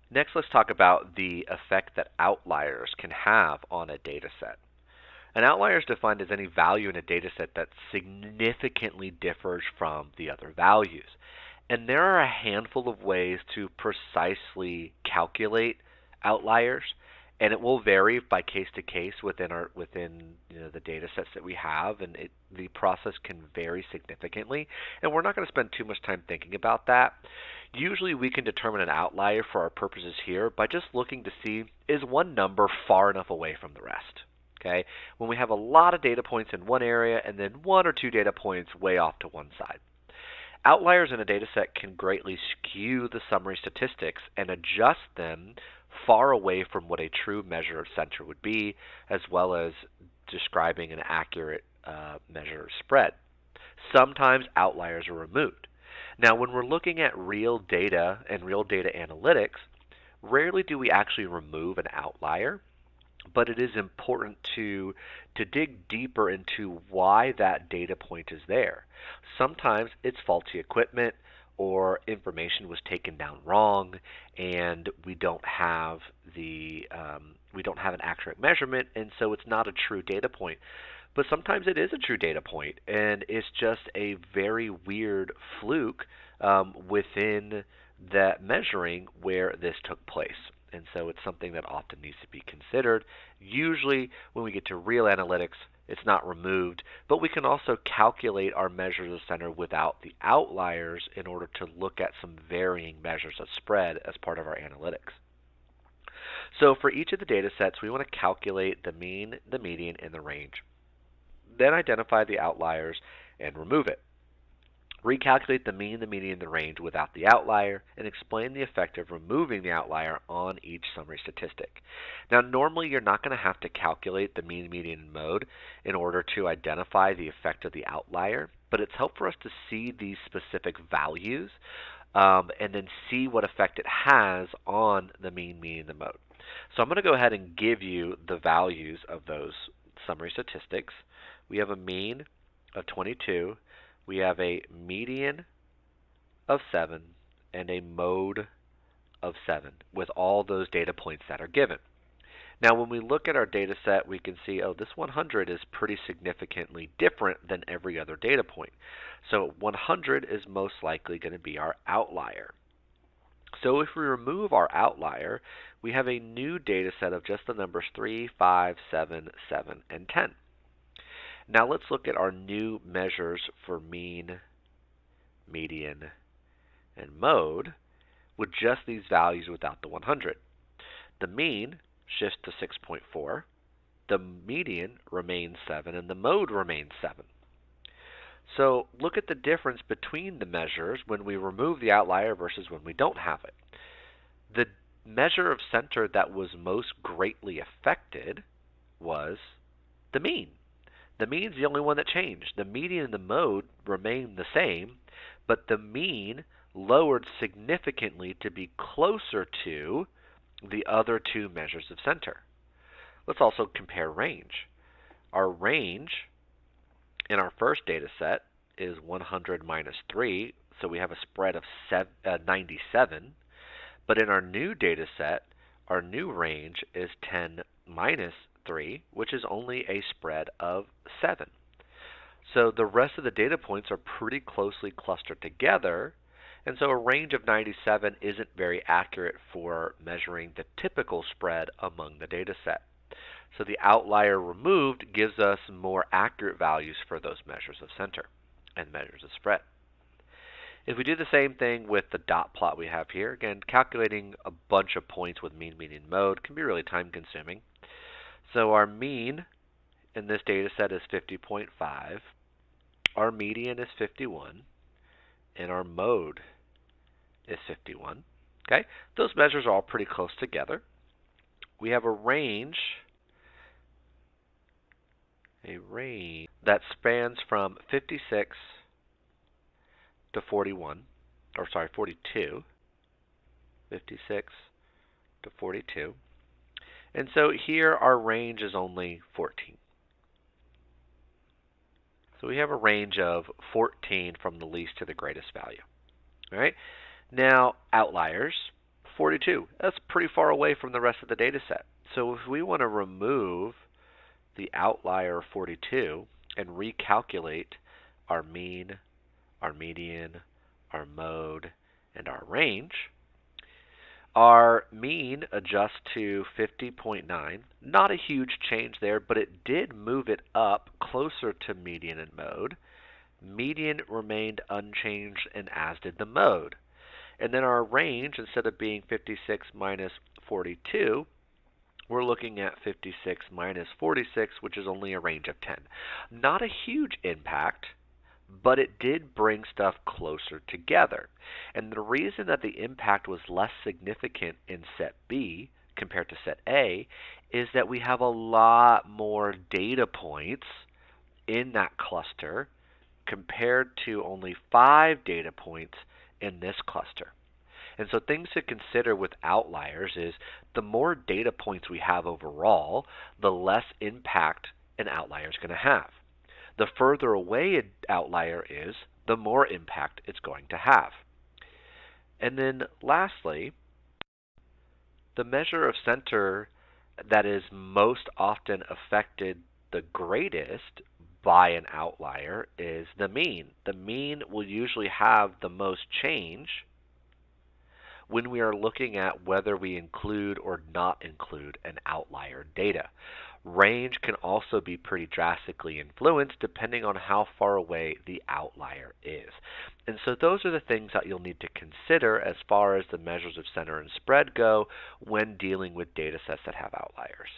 Next, let's talk about the effect that outliers can have on a data set. An outlier is defined as any value in a data set that significantly differs from the other values. And there are a handful of ways to precisely calculate outliers, and it will vary by case to case within the data sets that we have, and the process can vary significantly. And we're not going to spend too much time thinking about that. Usually, we can determine an outlier for our purposes here by just looking to see, is one number far enough away from the rest? Okay, when we have a lot of data points in one area and then one or two data points way off to one side. Outliers in a data set can greatly skew the summary statistics and adjust them far away from what a true measure of center would be, as well as describing an accurate measure of spread. Sometimes outliers are removed. Now, when we're looking at real data and real data analytics, rarely do we actually remove an outlier, but it is important to dig deeper into why that data point is there. Sometimes it's faulty equipment or information was taken down wrong, and we don't have an accurate measurement, and so it's not a true data point. But sometimes it is a true data point, and it's just a very weird fluke within that measuring where this took place. And so it's something that often needs to be considered. Usually, when we get to real analytics, it's not removed, but we can also calculate our measures of center without the outliers in order to look at some varying measures of spread as part of our analytics. So for each of the data sets, we want to calculate the mean, the median, and the range. Then identify the outliers and remove it. Recalculate the mean, the median, and the range without the outlier, and explain the effect of removing the outlier on each summary statistic. Now, normally you're not going to have to calculate the mean, median, and mode in order to identify the effect of the outlier, but it's helpful for us to see these specific values and then see what effect it has on the mean, median, and the mode. So I'm going to go ahead and give you the values of those summary statistics. We have a mean of 22. We have a median of 7 and a mode of 7 with all those data points that are given. Now, when we look at our data set, we can see, oh, this 100 is pretty significantly different than every other data point. So 100 is most likely going to be our outlier. So if we remove our outlier, we have a new data set of just the numbers 3, 5, 7, 7, and 10. Now let's look at our new measures for mean, median, and mode with just these values without the 100. The mean shifts to 6.4, the median remains 7, and the mode remains 7. So look at the difference between the measures when we remove the outlier versus when we don't have it. The measure of center that was most greatly affected was the mean. The mean is the only one that changed. The median and the mode remained the same, but the mean lowered significantly to be closer to the other two measures of center. Let's also compare range. Our range in our first data set is 100 minus 3, so we have a spread of 97. But in our new data set, our new range is 10 minus 3, which is only a spread of 7. So the rest of the data points are pretty closely clustered together, and so a range of 97 isn't very accurate for measuring the typical spread among the data set. So the outlier removed gives us more accurate values for those measures of center and measures of spread. If we do the same thing with the dot plot we have here, again, calculating a bunch of points with mean, median, mode can be really time consuming. So our mean in this data set is 50.5, our median is 51, and our mode is 51. Okay, those measures are all pretty close together. We have a range that spans from 56 to 41, or sorry, 42, 56 to 42. And so here our range is only 14. So we have a range of 14 from the least to the greatest value. All right. Now, outliers. 42. That's pretty far away from the rest of the data set. So if we want to remove the outlier 42 and recalculate our mean, our median, our mode, and our range, our mean adjusts to 50.9. Not a huge change there, but it did move it up closer to median and mode. Median remained unchanged, and as did the mode. And then our range, instead of being 56 minus 42, we're looking at 56 minus 46, which is only a range of 10. Not a huge impact, but it did bring stuff closer together. And the reason that the impact was less significant in set B compared to set A is that we have a lot more data points in that cluster compared to only 5 data points in this cluster. And so things to consider with outliers is the more data points we have overall, the less impact an outlier is going to have. The further away an outlier is, the more impact it's going to have. And then lastly, the measure of center that is most often affected the greatest by an outlier is the mean. The mean will usually have the most change when we are looking at whether we include or not include an outlier data. Range can also be pretty drastically influenced depending on how far away the outlier is. And so those are the things that you'll need to consider as far as the measures of center and spread go when dealing with data sets that have outliers.